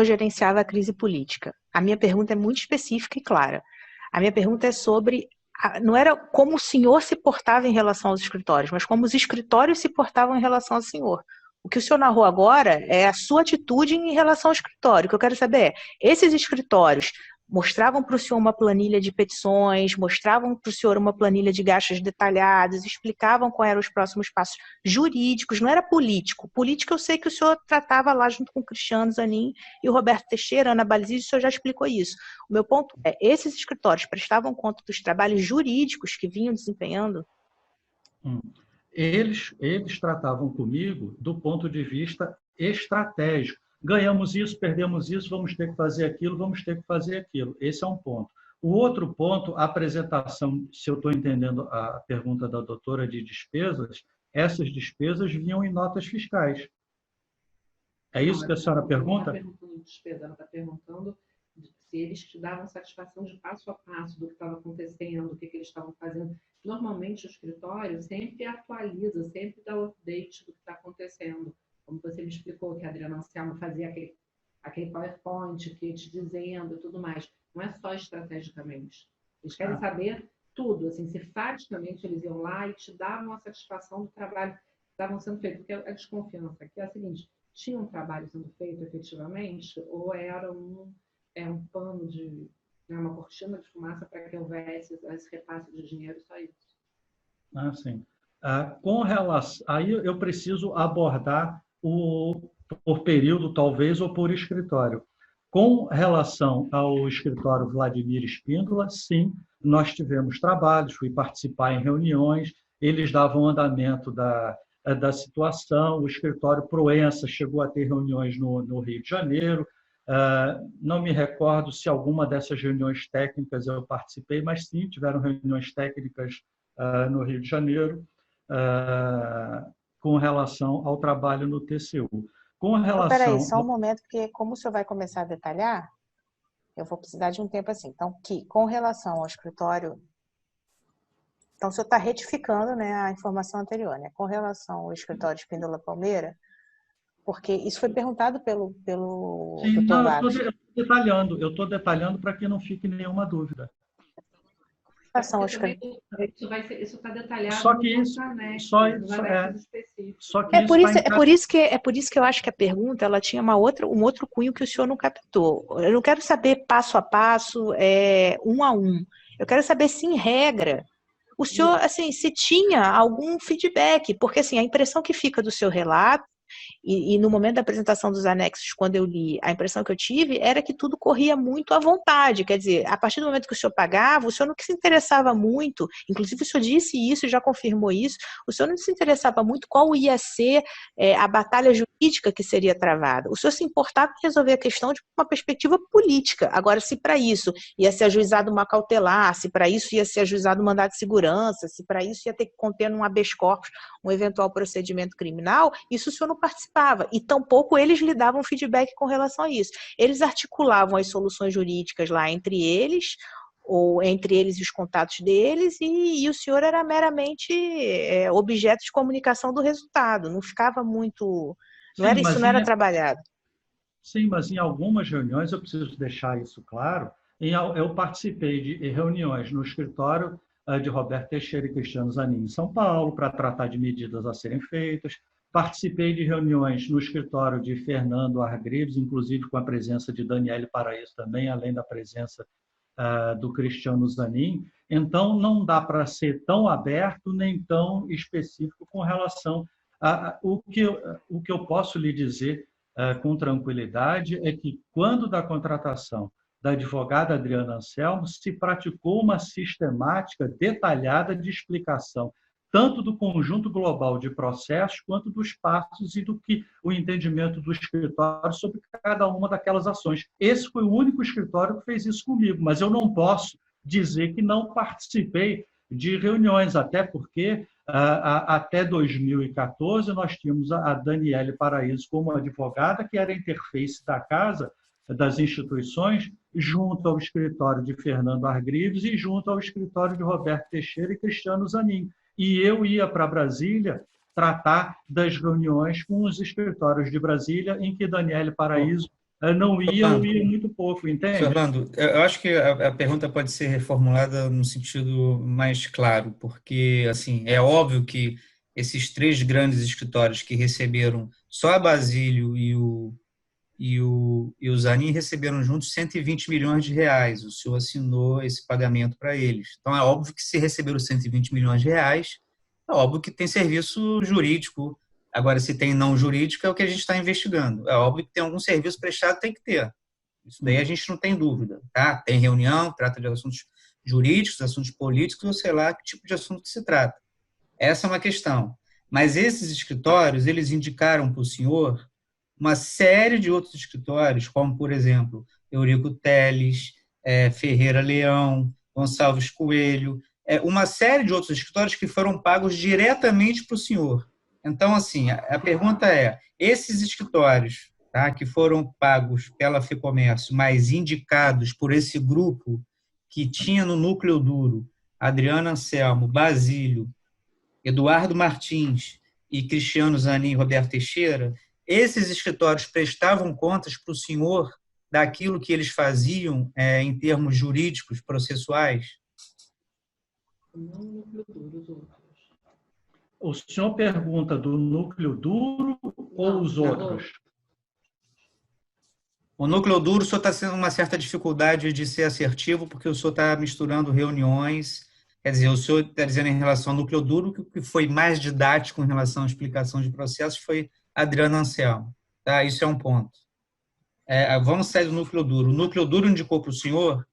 senhor gerenciava a crise política. A minha pergunta é muito específica e clara. A minha pergunta é sobre, não era como o senhor se portava em relação aos escritórios, mas como os escritórios se portavam em relação ao senhor. O que o senhor narrou agora é a sua atitude em relação ao escritório. O que eu quero saber é, esses escritórios mostravam para o senhor uma planilha de petições, mostravam para o senhor uma planilha de gastos detalhados, explicavam quais eram os próximos passos jurídicos, não era político. Político eu sei que o senhor tratava lá junto com o Cristiano Zanin e o Roberto Teixeira, Ana Balizzi, o senhor já explicou isso. O meu ponto é, esses escritórios prestavam conta dos trabalhos jurídicos que vinham desempenhando? Eles tratavam comigo do ponto de vista estratégico. Ganhamos isso, perdemos isso, vamos ter que fazer aquilo, vamos ter que fazer aquilo. Esse é um ponto. O outro ponto, a apresentação, se eu estou entendendo a pergunta da doutora de despesas, essas despesas vinham em notas fiscais. É isso que a senhora pergunta? Ela não está perguntando de despesa, ela está perguntando se eles te davam satisfação de passo a passo do que estava acontecendo, o que eles estavam fazendo. Normalmente o escritório sempre atualiza, sempre dá o update do que está acontecendo. Como você me explicou, que a Adriana Anselmo fazia aquele PowerPoint que te dizendo e tudo mais. Não é só estrategicamente. Eles querem saber tudo, assim, se faticamente eles iam lá e te davam a satisfação do trabalho que estavam sendo feito. Porque a desconfiança aqui é a seguinte, tinha um trabalho sendo feito efetivamente ou era um pano de... uma cortina de fumaça para que houvesse esse repasse de dinheiro, só isso. Sim. Com relação... Aí eu preciso abordar por período, talvez, ou por escritório. Com relação ao escritório Vladimir Espíndola, sim, nós tivemos trabalhos, fui participar em reuniões, eles davam andamento da situação, o escritório Proença chegou a ter reuniões no Rio de Janeiro, não me recordo se alguma dessas reuniões técnicas eu participei, mas sim, tiveram reuniões técnicas no Rio de Janeiro, com relação ao trabalho no TCU. Com relação... Peraí, só um momento, porque como o senhor vai começar a detalhar, eu vou precisar de um tempo assim. Então, com relação ao escritório... Então, o senhor está retificando, né, a informação anterior, né? Com relação ao escritório Espíndola Palmeira, porque isso foi perguntado pelo Sim, Dr. não, Lagos. eu estou detalhando para que não fique nenhuma dúvida. Isso está detalhado só que nos anexos específicos. É por isso que eu acho que a pergunta ela tinha um outro cunho que o senhor não captou. Eu não quero saber passo a passo, um a um. Eu quero saber se, em regra, o senhor, assim, se tinha algum feedback, porque assim, a impressão que fica do seu relato, e no momento da apresentação dos anexos, quando eu li, a impressão que eu tive era que tudo corria muito à vontade. Quer dizer, a partir do momento que o senhor pagava, o senhor não se interessava muito, inclusive o senhor disse isso, já confirmou isso, o senhor não se interessava muito qual ia ser a batalha jurídica que seria travada. O senhor se importava em resolver a questão de uma perspectiva política. Agora, se para isso ia ser ajuizado uma cautelar, se para isso ia ser ajuizado um mandado de segurança, se para isso ia ter que conter num habeas corpus um eventual procedimento criminal, isso o senhor não participava. E tampouco eles lhe davam feedback com relação a isso. Eles articulavam as soluções jurídicas lá entre eles, ou entre eles e os contatos deles, e o senhor era meramente objeto de comunicação do resultado. Não ficava muito... Não era trabalhado. Sim, mas em algumas reuniões, eu preciso deixar isso claro, eu participei de reuniões no escritório de Roberto Teixeira e Cristiano Zanin em São Paulo, para tratar de medidas a serem feitas. Participei de reuniões no escritório de Fernando Argrives, inclusive com a presença de Daniele Paraíso também, além da presença do Cristiano Zanin. Então, não dá para ser tão aberto nem tão específico com relação o que eu posso lhe dizer com tranquilidade é que, quando da contratação da advogada Adriana Anselmo, se praticou uma sistemática detalhada de explicação tanto do conjunto global de processos, quanto dos passos e do que o entendimento do escritório sobre cada uma daquelas ações. Esse foi o único escritório que fez isso comigo, mas eu não posso dizer que não participei de reuniões, até porque, até 2014, nós tínhamos a Daniele Paraíso como advogada, que era a interface da casa, das instituições, junto ao escritório de Fernando Argrives e junto ao escritório de Roberto Teixeira e Cristiano Zanin. E eu ia para Brasília tratar das reuniões com os escritórios de Brasília, em que Daniele Paraíso não ia ou Orlando, ia muito pouco, Sr. entende? Orlando, eu acho que a pergunta pode ser reformulada no sentido mais claro, porque, assim, é óbvio que esses três grandes escritórios que receberam, só a Basílio e o Zanin receberam juntos 120 milhões de reais. O senhor assinou esse pagamento para eles. Então, é óbvio que se receberam 120 milhões de reais, é óbvio que tem serviço jurídico. Agora, se tem não jurídico, é o que a gente está investigando. É óbvio que tem algum serviço prestado, tem que ter. Isso daí a gente não tem dúvida, tá? Tem reunião, trata de assuntos jurídicos, assuntos políticos, ou sei lá que tipo de assunto que se trata. Essa é uma questão. Mas esses escritórios, eles indicaram para o senhor uma série de outros escritórios, como, por exemplo, Eurico Teles, Ferreira Leão, Gonçalves Coelho, uma série de outros escritórios que foram pagos diretamente para o senhor. Então, assim, a pergunta é, esses escritórios, tá, que foram pagos pela FEComércio, mas indicados por esse grupo que tinha no núcleo duro Adriano Anselmo, Basílio, Eduardo Martins e Cristiano Zanin e Roberto Teixeira, esses escritórios prestavam contas para o senhor daquilo que eles faziam em termos jurídicos, processuais? Não no núcleo duro, os outros. O senhor pergunta do núcleo duro ou os outros? O núcleo duro, o senhor está tendo uma certa dificuldade de ser assertivo, porque o senhor está misturando reuniões. Quer dizer, o senhor está dizendo em relação ao núcleo duro que o que foi mais didático em relação à explicação de processos foi Adriano Anselmo. Tá? Isso é um ponto. Vamos sair do núcleo duro. O núcleo duro indicou para o senhor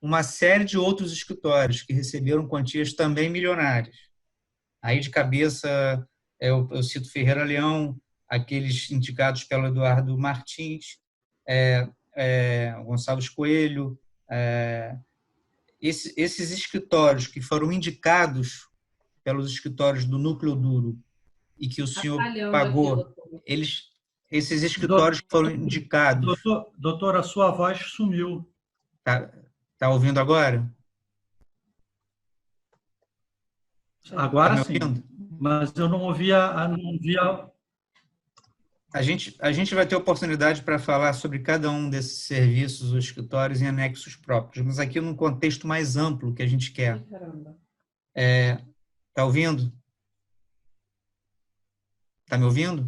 uma série de outros escritórios que receberam quantias também milionárias. Aí, de cabeça, eu cito Ferreira Leão, aqueles indicados pelo Eduardo Martins, Gonçalves Coelho, esses escritórios que foram indicados pelos escritórios do núcleo duro e que o senhor pagou, esses escritórios que foram indicados. Doutor, a sua voz sumiu. Tá ouvindo agora? Agora sim, mas eu não ouvia. A gente vai ter oportunidade para falar sobre cada um desses serviços ou escritórios em anexos próprios, mas aqui num contexto mais amplo que a gente quer. Tá ouvindo? Tá me ouvindo?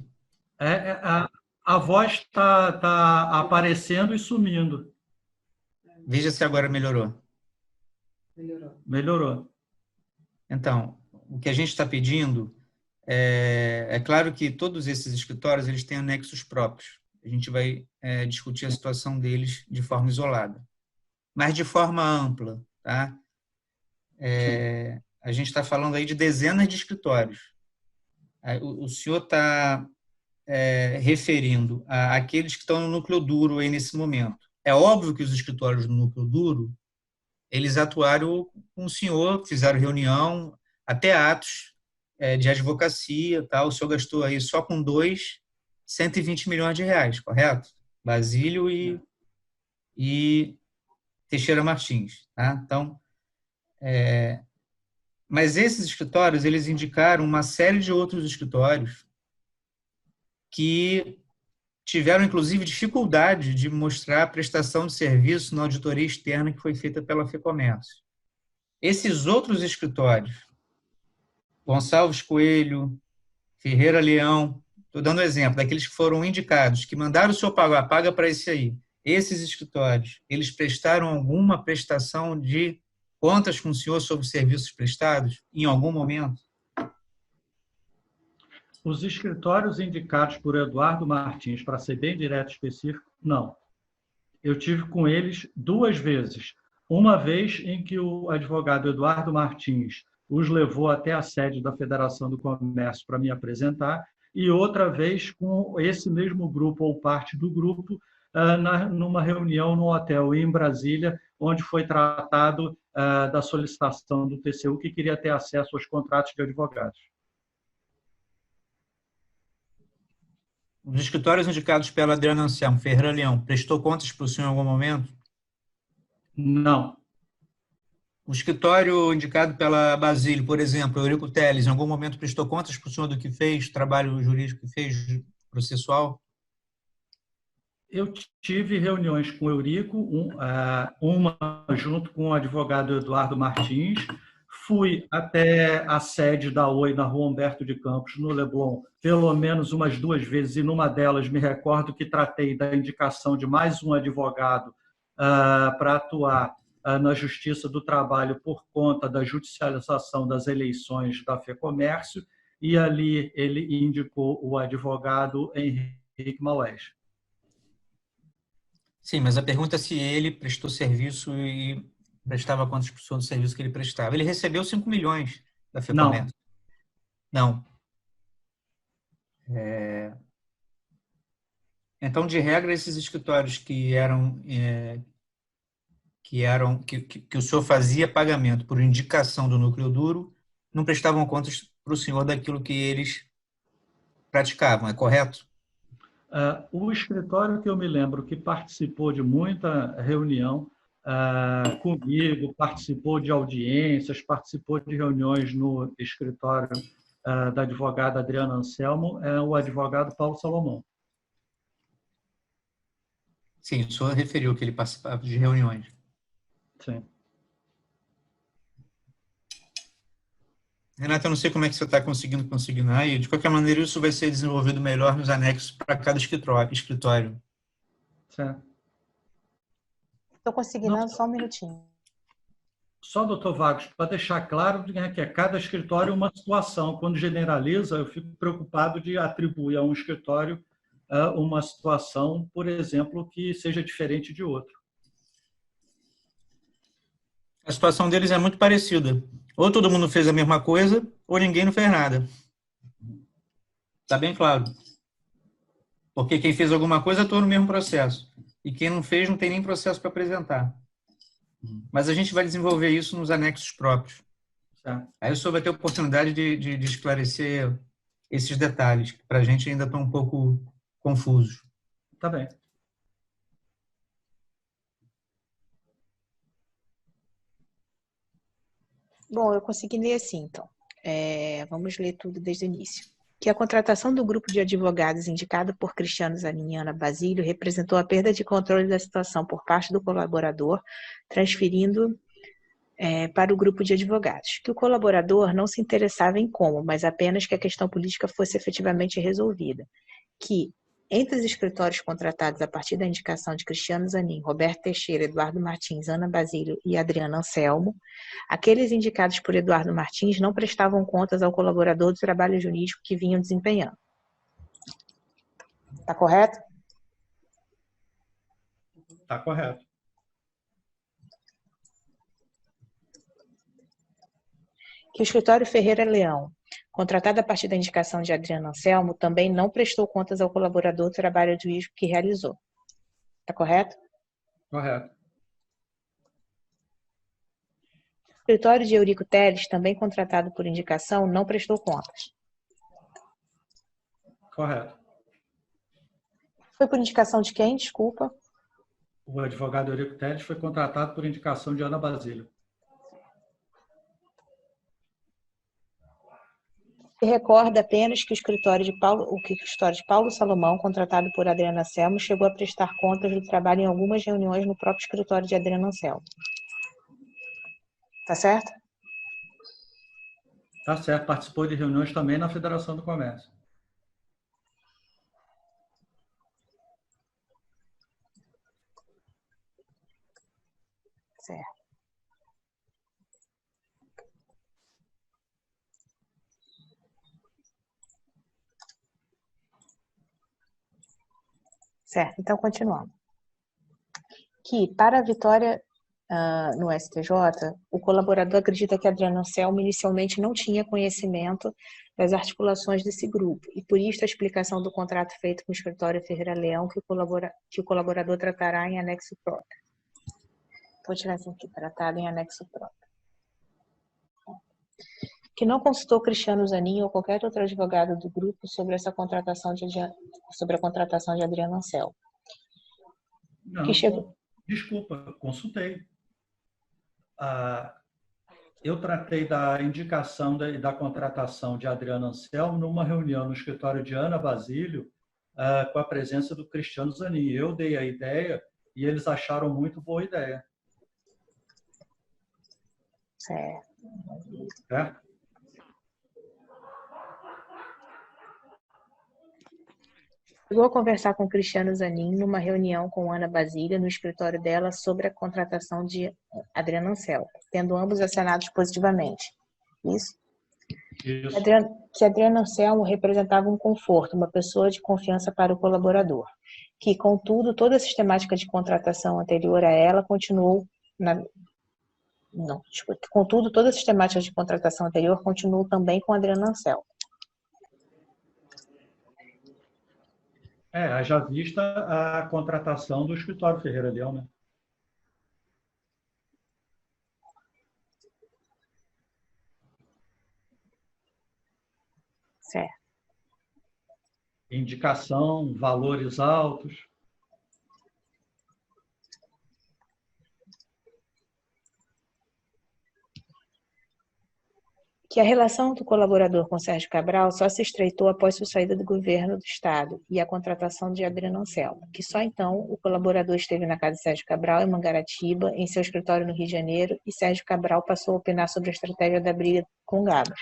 A voz está aparecendo e sumindo. Veja se agora melhorou. Melhorou. Então, o que a gente está pedindo é claro que todos esses escritórios eles têm anexos próprios. A gente vai discutir a situação deles de forma isolada, mas de forma ampla, tá? A gente está falando aí de dezenas de escritórios. O senhor está referindo àqueles que estão no núcleo duro aí nesse momento. É óbvio que os escritórios do núcleo duro eles atuaram com o senhor, fizeram reunião, até atos de advocacia, tá? O senhor gastou aí só com 120 milhões de reais, correto? Basílio e Teixeira Martins, tá? Então, mas esses escritórios, eles indicaram uma série de outros escritórios que tiveram, inclusive, dificuldade de mostrar a prestação de serviço na auditoria externa que foi feita pela FEComércio. Esses outros escritórios, Gonçalves Coelho, Ferreira Leão, estou dando exemplo, daqueles que foram indicados, que mandaram o senhor pagar, paga para esse aí. Esses escritórios, eles prestaram alguma prestação de contas com o senhor sobre serviços prestados em algum momento? Os escritórios indicados por Eduardo Martins, para ser bem direto e específico, não. Eu tive com eles 2 vezes. Uma vez em que o advogado Eduardo Martins os levou até a sede da Federação do Comércio para me apresentar, e outra vez com esse mesmo grupo ou parte do grupo numa reunião no hotel em Brasília, onde foi tratado da solicitação do TCU que queria ter acesso aos contratos de advogados. Os escritórios indicados pela Adriana Anselmo, Ferreira Leão, prestou contas para o senhor em algum momento? Não. O escritório indicado pela Basílio, por exemplo, Eurico Teles, em algum momento prestou contas para o senhor do que fez, trabalho jurídico que fez, processual? Eu tive reuniões com o Eurico, uma junto com o advogado Eduardo Martins. Fui até a sede da Oi, na Rua Humberto de Campos, no Leblon, pelo menos umas 2 vezes, e numa delas me recordo que tratei da indicação de mais um advogado para atuar na Justiça do Trabalho por conta da judicialização das eleições da FEComércio, e ali ele indicou o advogado Henrique Maués. Sim, mas a pergunta é se ele prestou serviço e prestava contas do serviço que ele prestava. Ele recebeu 5 milhões da FEComércio. Não. Então, de regra, esses escritórios que o senhor fazia pagamento por indicação do núcleo duro não prestavam contas para o senhor daquilo que eles praticavam, é correto? O escritório que eu me lembro que participou de muita reunião comigo, participou de audiências, participou de reuniões no escritório da advogada Adriana Anselmo, é o advogado Paulo Salomão. Sim, o senhor referiu que ele participava de reuniões. Sim. Renato, eu não sei como é que você está conseguindo consignar, e de qualquer maneira isso vai ser desenvolvido melhor nos anexos para cada escritório. Certo. Estou consignando só um minutinho. Só, doutor Vagos, para deixar claro que cada escritório é uma situação. Quando generaliza, eu fico preocupado de atribuir a um escritório uma situação, por exemplo, que seja diferente de outro. A situação deles é muito parecida. Ou todo mundo fez a mesma coisa, ou ninguém não fez nada. Está bem claro. Porque quem fez alguma coisa atuou no mesmo processo. E quem não fez não tem nem processo para apresentar. Mas a gente vai desenvolver isso nos anexos próprios. Certo. Aí o senhor vai ter a oportunidade de esclarecer esses detalhes, que para a gente ainda estão um pouco confusos. Tá bem. Bom, eu consegui ler assim, então. Vamos ler tudo desde o início. Que a contratação do grupo de advogados indicado por Cristiano Zanin e Ana Basílio representou a perda de controle da situação por parte do colaborador, transferindo para o grupo de advogados. Que o colaborador não se interessava em como, mas apenas que a questão política fosse efetivamente resolvida. Que, entre os escritórios contratados a partir da indicação de Cristiano Zanin, Roberto Teixeira, Eduardo Martins, Ana Basílio e Adriana Anselmo, aqueles indicados por Eduardo Martins não prestavam contas ao colaborador do trabalho jurídico que vinham desempenhando. Está correto? Está correto. Que o escritório Ferreira Leão, contratado a partir da indicação de Adriana Anselmo, também não prestou contas ao colaborador do trabalho jurídico que realizou. Está correto? Correto. O escritório de Eurico Teles, também contratado por indicação, não prestou contas. Correto. Foi por indicação de quem? Desculpa. O advogado Eurico Teles foi contratado por indicação de Ana Basílio. Se recorda apenas que o escritório de Paulo Salomão, contratado por Adriana Anselmo, chegou a prestar contas do trabalho em algumas reuniões no próprio escritório de Adriana Anselmo. Tá certo? Tá certo. Participou de reuniões também na Federação do Comércio. Certo. Certo, então continuando. Que, para a vitória no STJ, o colaborador acredita que Adriana Anselmo inicialmente não tinha conhecimento das articulações desse grupo, e por isso a explicação do contrato feito com o escritório Ferreira Leão que o colaborador tratará em anexo próprio. Vou tirar isso aqui, tratado em anexo próprio. Que não consultou Cristiano Zanin ou qualquer outro advogado do grupo sobre a contratação de Adriana Anselmo. Não, desculpa, consultei. Eu tratei da indicação e da contratação de Adriana Anselmo numa reunião no escritório de Ana Basílio, com a presença do Cristiano Zanin. Eu dei a ideia e eles acharam muito boa ideia. Certo. Certo? Chegou a conversar com Cristiano Zanin numa reunião com Ana Basília no escritório dela sobre a contratação de Adriano Ancel, tendo ambos assinados positivamente. Isso? Isso. Que Adriano Anselmo representava um conforto, uma pessoa de confiança para o colaborador, que, contudo, toda a sistemática de contratação anterior a ela continuou contudo, toda a sistemática de contratação anterior continuou também com Adriano Anselmo. Haja vista a contratação do escritório Ferreira Leão, né? Certo. Indicação, valores altos. Que a relação do colaborador com Sérgio Cabral só se estreitou após sua saída do governo do Estado e a contratação de Adriano Anselmo, que só então o colaborador esteve na casa de Sérgio Cabral, em Mangaratiba, em seu escritório no Rio de Janeiro, e Sérgio Cabral passou a opinar sobre a estratégia da briga com Gabas.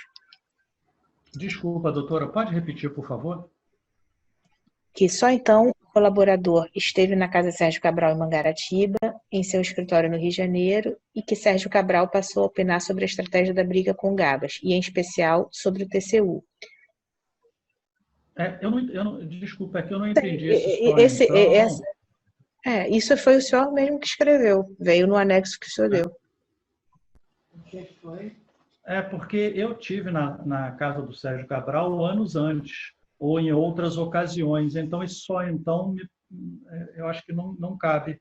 Desculpa, doutora, pode repetir, por favor? Que só então o colaborador esteve na casa de Sérgio Cabral em Mangaratiba, em seu escritório no Rio de Janeiro, e que Sérgio Cabral passou a opinar sobre a estratégia da briga com Gabas, e em especial sobre o TCU. Desculpa, é que eu não entendi esse então. Isso foi o senhor mesmo que escreveu, veio no anexo que o senhor deu. O que foi? Porque eu tive na casa do Sérgio Cabral anos antes, ou em outras ocasiões. Então, isso só então, eu acho que não cabe.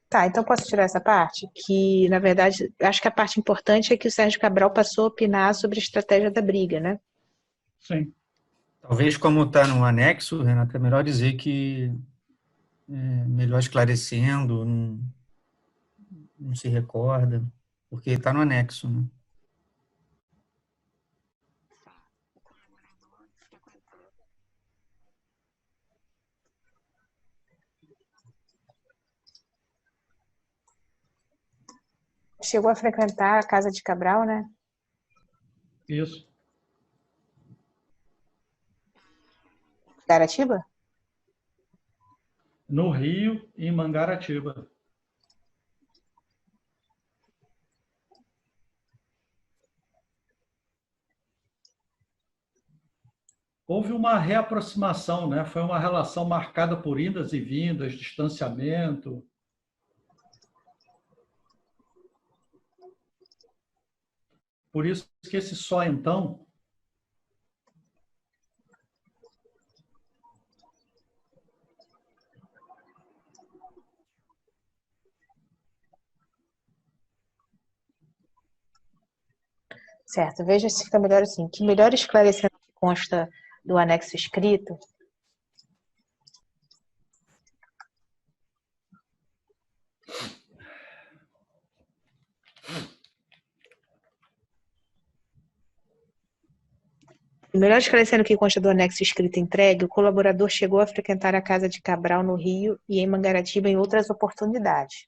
Tá, então posso tirar essa parte? Que, na verdade, acho que a parte importante é que o Sérgio Cabral passou a opinar sobre a estratégia da briga, né? Sim. Talvez, como está no anexo, Renata, é melhor dizer que melhor esclarecendo, não se recorda, porque está no anexo, né? Chegou a frequentar a casa de Cabral, né? Isso. Garatiba? No Rio e em Mangaratiba. Houve uma reaproximação, né? Foi uma relação marcada por indas e vindas, distanciamento. Por isso que esse só então. Certo, veja se fica melhor assim. Que melhor esclarecimento que consta do anexo escrito. Melhor esclarecendo o que consta do anexo escrito entregue, o colaborador chegou a frequentar a casa de Cabral no Rio e em Mangaratiba em outras oportunidades.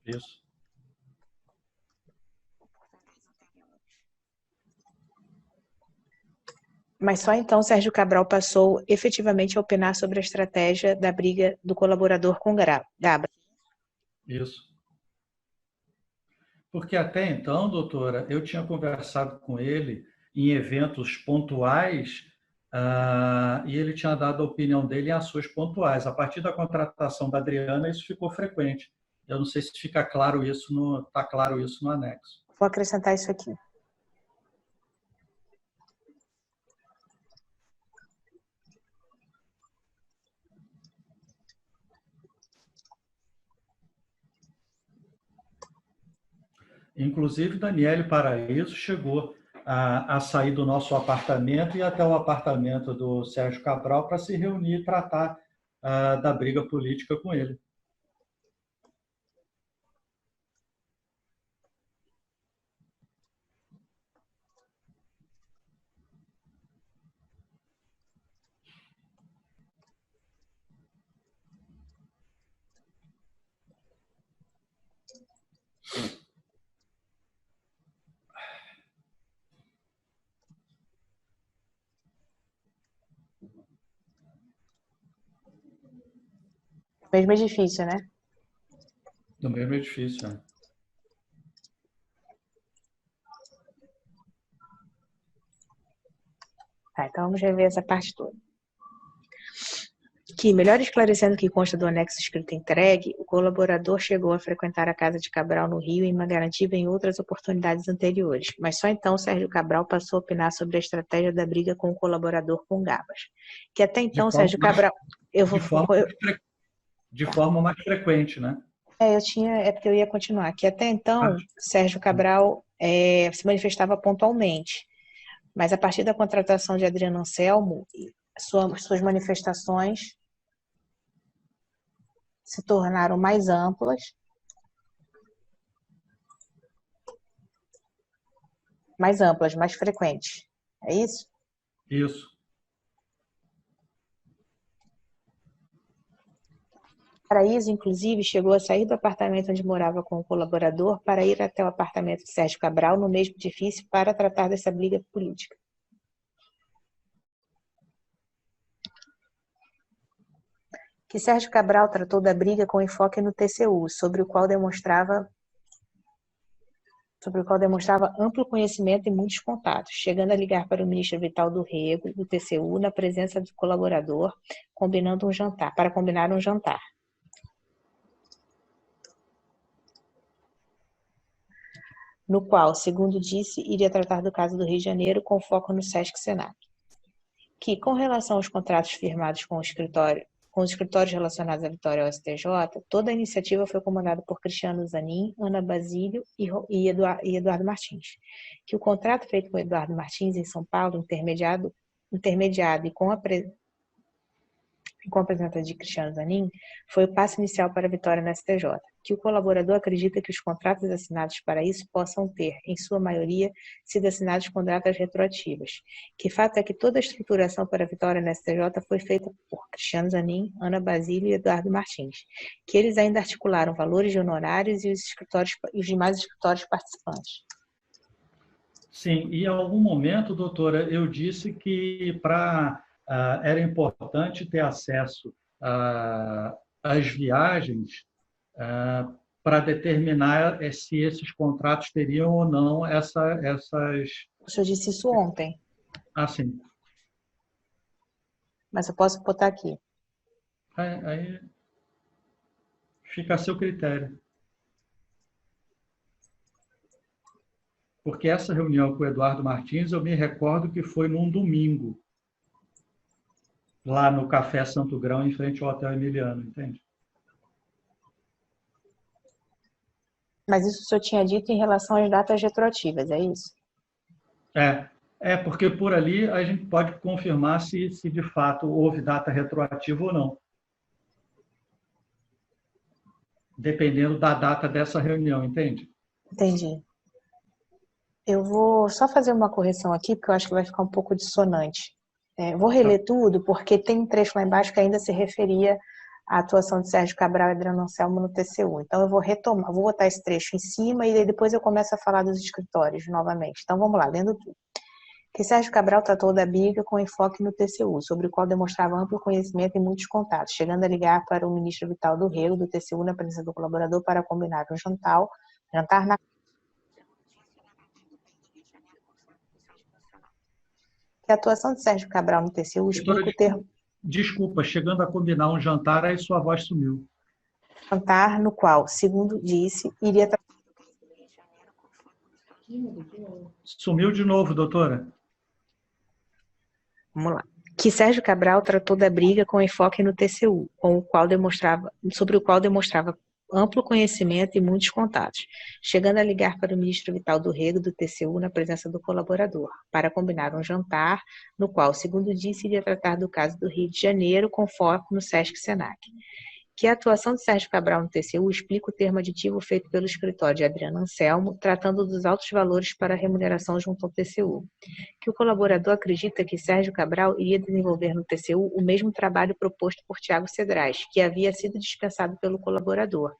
Isso. Mas só então Sérgio Cabral passou efetivamente a opinar sobre a estratégia da briga do colaborador com Gabas. Isso. Porque até então, doutora, eu tinha conversado com ele em eventos pontuais, e ele tinha dado a opinião dele em ações pontuais. A partir da contratação da Adriana, isso ficou frequente. Eu não sei se fica claro isso está claro isso no anexo. Vou acrescentar isso aqui. Inclusive, Daniele Paraíso chegou a sair do nosso apartamento e ir até o apartamento do Sérgio Cabral para se reunir e tratar da briga política com ele. Mesmo edifício, né? No mesmo edifício. Né? Tá, então vamos rever essa parte toda. Que, melhor esclarecendo o que consta do anexo escrito entregue, o colaborador chegou a frequentar a casa de Cabral no Rio em Mangaratiba em outras oportunidades anteriores, mas só então Sérgio Cabral passou a opinar sobre a estratégia da briga com o colaborador com Gabas. Que até então Sérgio Cabral... De forma mais frequente, né? É porque eu ia continuar. Que até então Sérgio Cabral se manifestava pontualmente, mas a partir da contratação de Adriano Anselmo, suas manifestações se tornaram mais amplas, mais frequentes. É isso? Isso. Paraíso, inclusive, chegou a sair do apartamento onde morava com o colaborador para ir até o apartamento de Sérgio Cabral, no mesmo edifício, para tratar dessa briga política. Que Sérgio Cabral tratou da briga com enfoque no TCU, sobre o qual demonstrava amplo conhecimento e muitos contatos, chegando a ligar para o ministro Vital do Rego, do TCU, na presença do colaborador, para combinar um jantar. No qual, segundo disse, iria tratar do caso do Rio de Janeiro com foco no Sesc-Senac. Que, com relação aos contratos firmados com os escritórios relacionados à Vitória ao STJ, toda a iniciativa foi comandada por Cristiano Zanin, Ana Basílio e Eduardo Martins. Que o contrato feito com Eduardo Martins em São Paulo, intermediado e com a presença de Cristiano Zanin, foi o passo inicial para a vitória na STJ. Que o colaborador acredita que os contratos assinados para isso possam ter, em sua maioria, sido assinados com datas retroativas. Que fato é que toda a estruturação para a vitória na STJ foi feita por Cristiano Zanin, Ana Basílio e Eduardo Martins. Que eles ainda articularam valores de honorários e os demais escritórios participantes. Sim, e em algum momento, doutora, eu disse que era importante ter acesso às viagens para determinar se esses contratos teriam ou não essas... O senhor disse isso ontem. Ah, sim. Mas eu posso botar aqui. Aí fica a seu critério. Porque essa reunião com o Eduardo Martins, eu me recordo que foi num domingo, lá no Café Santo Grão, em frente ao Hotel Emiliano, entende? Mas isso o senhor tinha dito em relação às datas retroativas, é isso? Porque por ali a gente pode confirmar se de fato houve data retroativa ou não. Dependendo da data dessa reunião, entende? Entendi. Eu vou só fazer uma correção aqui, porque eu acho que vai ficar um pouco dissonante. Vou reler tudo, porque tem um trecho lá embaixo que ainda se referia à atuação de Sérgio Cabral e Adriano Anselmo no TCU. Então, eu vou retomar, vou botar esse trecho em cima e depois eu começo a falar dos escritórios novamente. Então, vamos lá, lendo tudo. Que Sérgio Cabral tratou da briga com enfoque no TCU, sobre o qual demonstrava amplo conhecimento e muitos contatos, chegando a ligar para o ministro Vital do Rego, do TCU, na presença do colaborador, para combinar um jantar na... Que a atuação de Sérgio Cabral no TCU explica o termo... Desculpa, chegando a combinar um jantar, aí sua voz sumiu. Jantar no qual, segundo disse, iria... Sumiu de novo, doutora. Vamos lá. Que Sérgio Cabral tratou da briga com enfoque no TCU, sobre o qual demonstrava amplo conhecimento e muitos contatos, chegando a ligar para o ministro Vital do Rego, do TCU, na presença do colaborador, para combinar um jantar, no qual, segundo disse, iria tratar do caso do Rio de Janeiro, com foco no Sesc-Senac. Que a atuação de Sérgio Cabral no TCU explica o termo aditivo feito pelo escritório de Adriano Anselmo, tratando dos altos valores para a remuneração junto ao TCU. Que o colaborador acredita que Sérgio Cabral iria desenvolver no TCU o mesmo trabalho proposto por Tiago Cedrais, que havia sido dispensado pelo colaborador.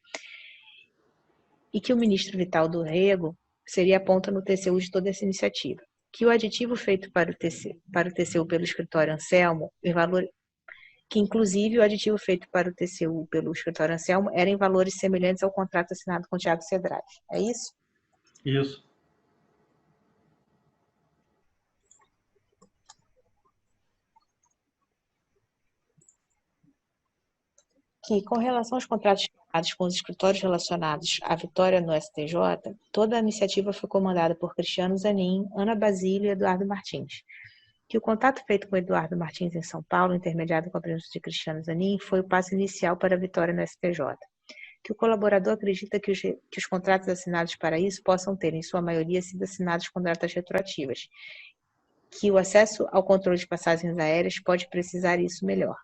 E que o ministro Vital do Rego seria a ponta no TCU de toda essa iniciativa. Que o aditivo feito para o TCU pelo escritório Anselmo que inclusive o aditivo feito para o TCU pelo escritório Anselmo era em valores semelhantes ao contrato assinado com o Thiago Cedrade. É isso? Isso. Que, com relação aos contratos firmados com os escritórios relacionados à vitória no STJ, toda a iniciativa foi comandada por Cristiano Zanin, Ana Basílio e Eduardo Martins. Que o contato feito com Eduardo Martins em São Paulo, intermediado com a presença de Cristiano Zanin, foi o passo inicial para a vitória no STJ. Que o colaborador acredita que os contratos assinados para isso possam ter, em sua maioria, sido assinados com datas retroativas. Que o acesso ao controle de passagens aéreas pode precisar isso melhor.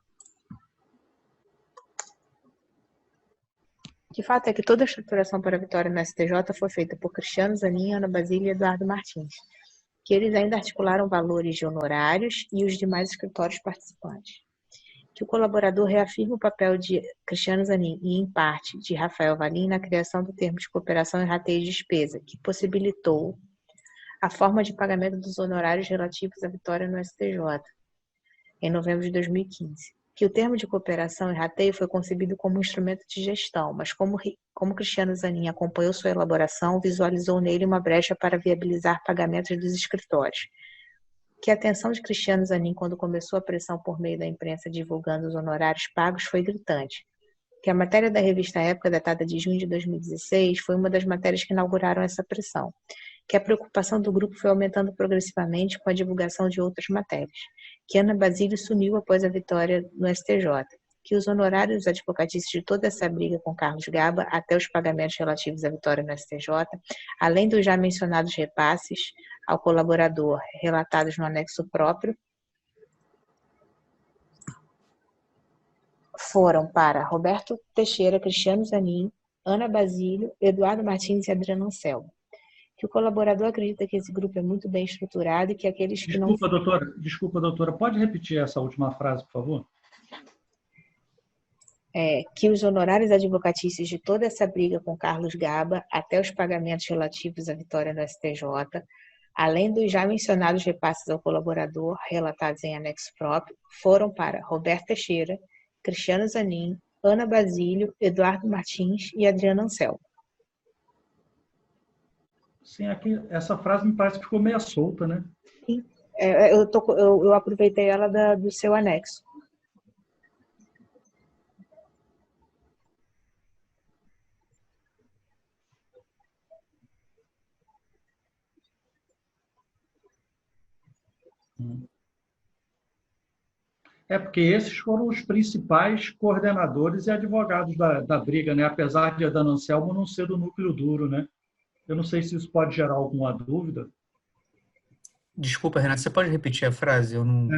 Que fato é que toda a estruturação para a vitória no STJ foi feita por Cristiano Zanin, Ana Basílio e Eduardo Martins. Que eles ainda articularam valores de honorários e os demais escritórios participantes. Que o colaborador reafirma o papel de Cristiano Zanin e, em parte, de Rafael Valim na criação do termo de cooperação e rateio de despesa, que possibilitou a forma de pagamento dos honorários relativos à vitória no STJ, em novembro de 2015. Que o termo de cooperação e rateio foi concebido como um instrumento de gestão, mas como Cristiano Zanin acompanhou sua elaboração, visualizou nele uma brecha para viabilizar pagamentos dos escritórios. Que a atenção de Cristiano Zanin quando começou a pressão por meio da imprensa divulgando os honorários pagos foi gritante. Que a matéria da revista Época, datada de junho de 2016, foi uma das matérias que inauguraram essa pressão. Que a preocupação do grupo foi aumentando progressivamente com a divulgação de outras matérias. Que Ana Basílio sumiu após a vitória no STJ. Que os honorários advocatícios de toda essa briga com Carlos Gaba, até os pagamentos relativos à vitória no STJ, além dos já mencionados repasses ao colaborador relatados no anexo próprio, foram para Roberto Teixeira, Cristiano Zanin, Ana Basílio, Eduardo Martins e Adriano Anselmo. Que o colaborador acredita que esse grupo é muito bem estruturado e que aqueles que não... Desculpa, doutora, pode repetir essa última frase, por favor? Que os honorários advocatícios de toda essa briga com Carlos Gaba, até os pagamentos relativos à vitória no STJ, além dos já mencionados repasses ao colaborador, relatados em anexo próprio, foram para Roberto Teixeira, Cristiano Zanin, Ana Basílio, Eduardo Martins e Adriano Anselmo. Sim, aqui, essa frase me parece que ficou meio solta, né? Sim, eu aproveitei ela do seu anexo. Porque esses foram os principais coordenadores e advogados da briga, né? Apesar de Adriano Anselmo não ser do núcleo duro, né? Eu não sei se isso pode gerar alguma dúvida. Desculpa, Renato, você pode repetir a frase? Eu não...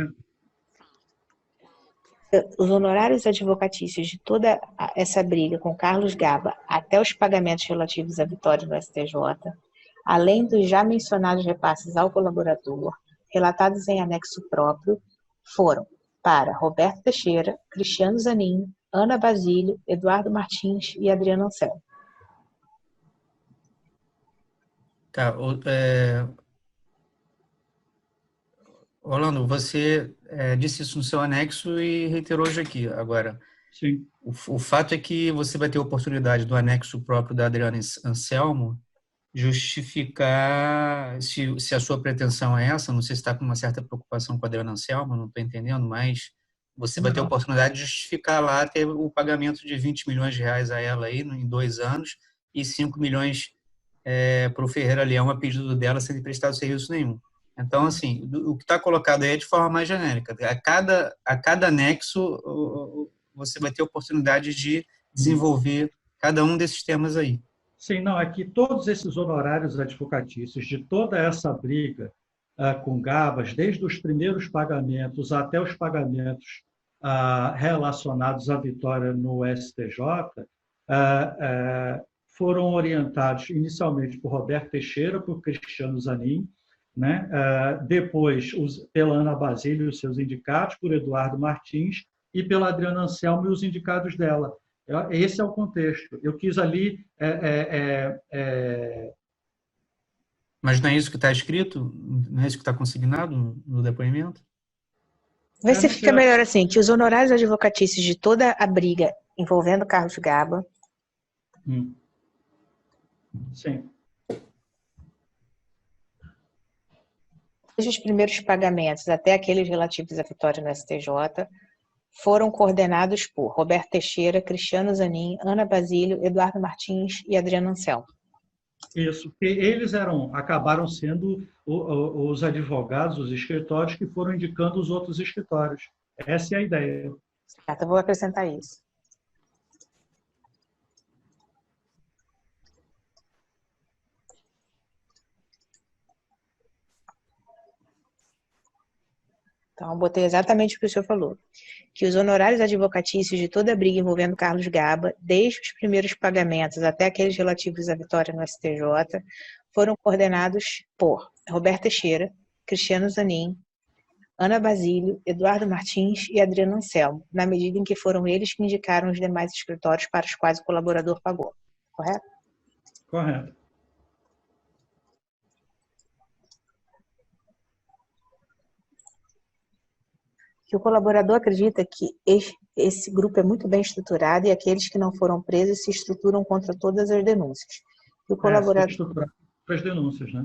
Os honorários advocatícios de toda essa briga com Carlos Gaba, até os pagamentos relativos à vitória do STJ, além dos já mencionados repasses ao colaborador, relatados em anexo próprio, foram para Roberto Teixeira, Cristiano Zanin, Ana Basílio, Eduardo Martins e Adriano Anselmo. Tá, Orlando, você disse isso no seu anexo e reiterou hoje aqui. Agora, sim. O fato é que você vai ter a oportunidade do anexo próprio da Adriana Anselmo justificar se a sua pretensão é essa. Não sei se está com uma certa preocupação com a Adriana Anselmo, não estou entendendo, mas você vai ter a oportunidade de justificar lá ter o pagamento de 20 milhões de reais a ela aí, em 2 anos e 5 milhões para o Ferreira Leão a pedido dela sem ter prestado serviço nenhum. Então, assim, o que está colocado aí é de forma mais genérica. A cada anexo, você vai ter a oportunidade de desenvolver cada um desses temas aí. Sim, não, é que todos esses honorários advocatícios de toda essa briga com Gabas, desde os primeiros pagamentos até os pagamentos relacionados à vitória no STJ, foram orientados inicialmente por Roberto Teixeira, por Cristiano Zanin, né? Depois pela Ana Basílio e os seus indicados, por Eduardo Martins e pela Adriana Anselmo e os indicados dela. Esse é o contexto. Eu quis ali... Mas não é isso que está escrito? Não é isso que está consignado no depoimento? Vê se fica melhor assim, que os honorários advocatícios de toda a briga envolvendo Carlos Gaba. Sim. Desde os primeiros pagamentos até aqueles relativos à vitória no STJ, foram coordenados por Roberto Teixeira, Cristiano Zanin, Ana Basílio, Eduardo Martins e Adriano Anselmo. Isso, porque eles acabaram sendo os advogados, os escritórios que foram indicando os outros escritórios. Essa é a ideia. Certo, eu vou acrescentar isso. Então, eu botei exatamente o que o senhor falou. Que os honorários advocatícios de toda a briga envolvendo Carlos Gaba, desde os primeiros pagamentos até aqueles relativos à vitória no STJ, foram coordenados por Roberto Teixeira, Cristiano Zanin, Ana Basílio, Eduardo Martins e Adriano Anselmo, na medida em que foram eles que indicaram os demais escritórios para os quais o colaborador pagou. Correto? Correto. Que o colaborador acredita que esse grupo é muito bem estruturado e aqueles que não foram presos se estruturam contra todas as denúncias. E o colaborador... para as denúncias, né?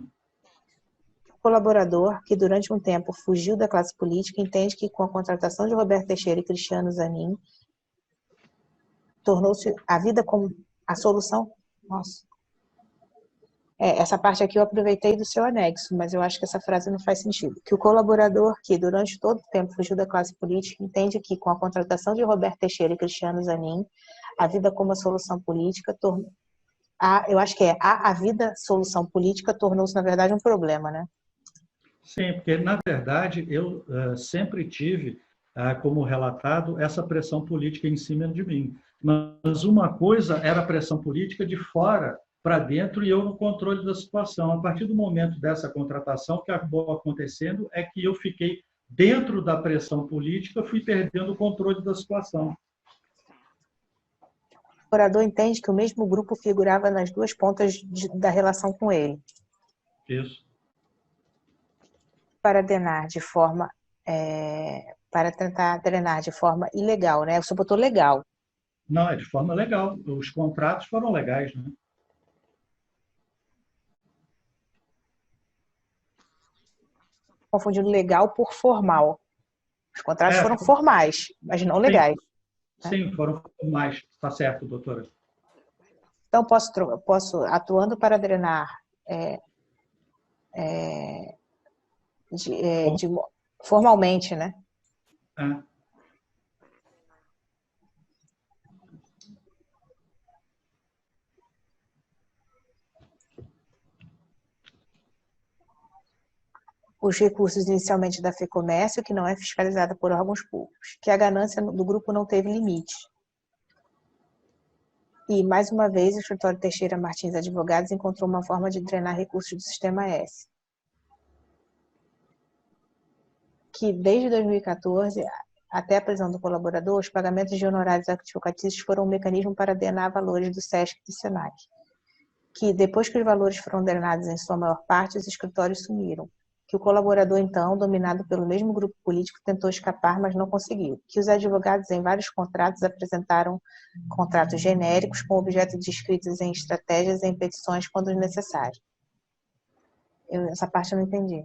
O colaborador, que durante um tempo fugiu da classe política, entende que com a contratação de Roberto Teixeira e Cristiano Zanin, tornou-se a vida como a solução... Nossa. Essa parte aqui eu aproveitei do seu anexo, mas eu acho que essa frase não faz sentido. Que o colaborador que durante todo o tempo fugiu da classe política entende que com a contratação de Roberto Teixeira e Cristiano Zanin, a vida como a solução política eu acho que a vida solução política tornou-se, na verdade, um problema, né? Sim, porque, na verdade, eu sempre tive, como relatado, essa pressão política em cima de mim. Mas uma coisa era a pressão política de fora para dentro e eu no controle da situação. A partir do momento dessa contratação, o que acabou acontecendo é que eu fiquei dentro da pressão política, fui perdendo o controle da situação. O colaborador entende que o mesmo grupo figurava nas duas pontas da relação com ele. Isso. Para tentar drenar de forma ilegal, né? Você botou legal. Não, é de forma legal. Os contratos foram legais, né? Confundindo legal por formal. Os contratos foram formais, mas não legais. Sim, foram formais. Está certo, doutora. Então, posso atuando para drenar formalmente, né? Os recursos inicialmente da FEComércio, que não é fiscalizada por órgãos públicos, que a ganância do grupo não teve limite. E, mais uma vez, o escritório Teixeira Martins Advogados encontrou uma forma de drenar recursos do Sistema S. Que, desde 2014, até a prisão do colaborador, os pagamentos de honorários advocatícios foram um mecanismo para drenar valores do SESC e do SENAC. Que, depois que os valores foram drenados em sua maior parte, os escritórios sumiram. Que o colaborador, então, dominado pelo mesmo grupo político, tentou escapar, mas não conseguiu. Que os advogados, em vários contratos, apresentaram contratos genéricos com objeto de escritas em estratégias e em petições quando necessário. Essa parte eu não entendi.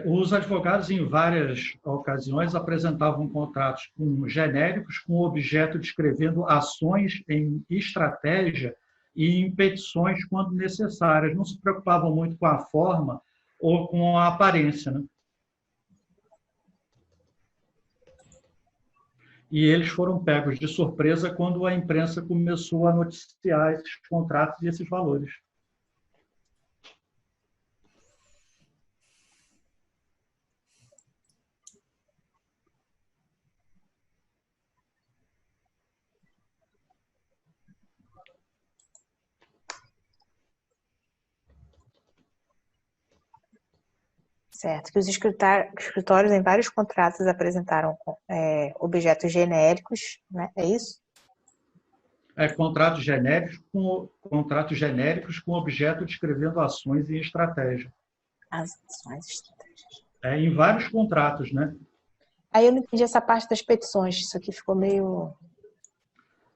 Os advogados, em várias ocasiões, apresentavam contratos genéricos com objeto descrevendo ações em estratégia e em petições quando necessárias. Não se preocupavam muito com a forma ou com a aparência, né? E eles foram pegos de surpresa quando a imprensa começou a noticiar esses contratos e esses valores. Certo, que os escritórios em vários contratos apresentaram objetos genéricos, né? É isso? Contratos genéricos com objeto descrevendo ações e estratégia. Ações e estratégias. Em vários contratos, né? Aí eu não entendi essa parte das petições, isso aqui ficou meio...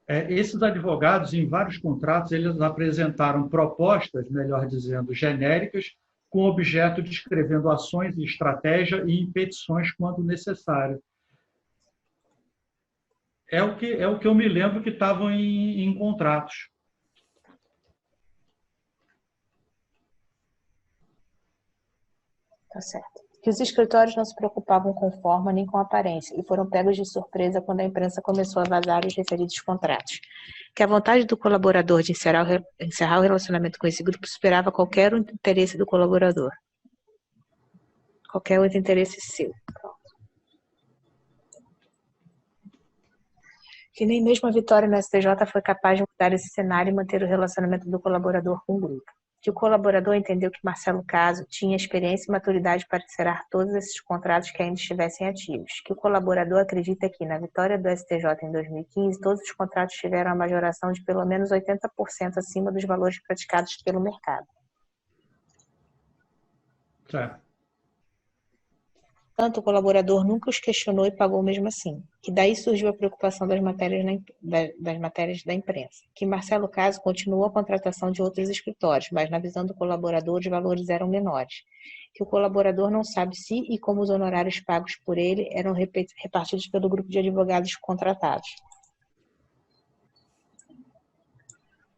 Esses advogados, em vários contratos, eles apresentaram propostas, melhor dizendo, genéricas, com objeto descrevendo ações e estratégia e em petições quando necessário. É o que eu me lembro que estavam em contratos. Tá certo. Que os escritórios não se preocupavam com forma nem com aparência e foram pegos de surpresa quando a imprensa começou a vazar os referidos contratos. Que a vontade do colaborador de encerrar o relacionamento com esse grupo superava qualquer interesse do colaborador. Qualquer outro interesse seu. Que nem mesmo a vitória no STJ foi capaz de mudar esse cenário e manter o relacionamento do colaborador com o grupo. Que o colaborador entendeu que Marcelo Caso tinha experiência e maturidade para encerrar todos esses contratos que ainda estivessem ativos. Que o colaborador acredita que, na vitória do STJ em 2015, todos os contratos tiveram a majoração de pelo menos 80% acima dos valores praticados pelo mercado. Certo. Tanto o colaborador nunca os questionou e pagou mesmo assim. Que daí surgiu a preocupação das matérias da imprensa. Que Marcelo Caso continuou a contratação de outros escritórios, mas na visão do colaborador os valores eram menores. Que o colaborador não sabe se e como os honorários pagos por ele eram repartidos pelo grupo de advogados contratados.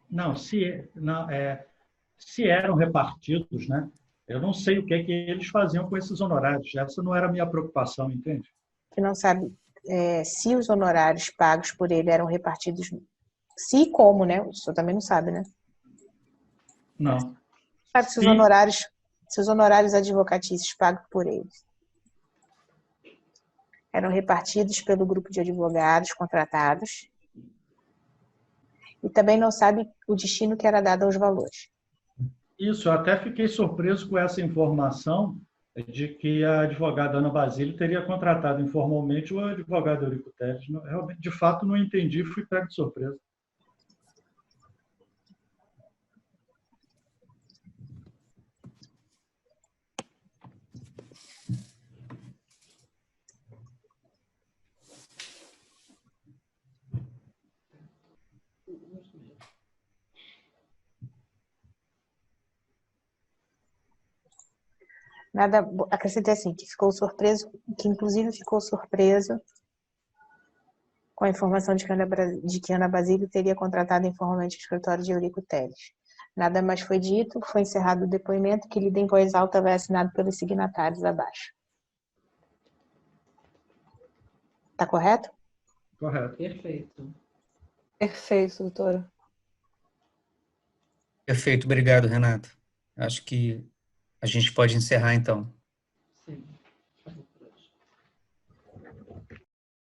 Não, se eram repartidos, né? Eu não sei o que eles faziam com esses honorários. Essa não era a minha preocupação, entende? Que não sabe se os honorários pagos por ele eram repartidos, se e como, né? O senhor também não sabe, né? Não. Sabe se os honorários advocatícios pagos por eles eram repartidos pelo grupo de advogados contratados e também não sabe o destino que era dado aos valores. Isso, eu até fiquei surpreso com essa informação de que a advogada Ana Basílio teria contratado informalmente o advogado Eurico Teles. Realmente, de fato, não entendi, fui pego de surpresa. Nada, acrescentei assim, que ficou surpreso, que inclusive ficou surpreso com a informação de que Ana Basílio teria contratado informalmente o escritório de Eurico Teles. Nada mais foi dito, foi encerrado o depoimento, que lida em voz alta vai assinado pelos signatários abaixo. Tá correto? Correto. Perfeito. Perfeito, doutora. Perfeito, obrigado, Renato. Acho que a gente pode encerrar, então.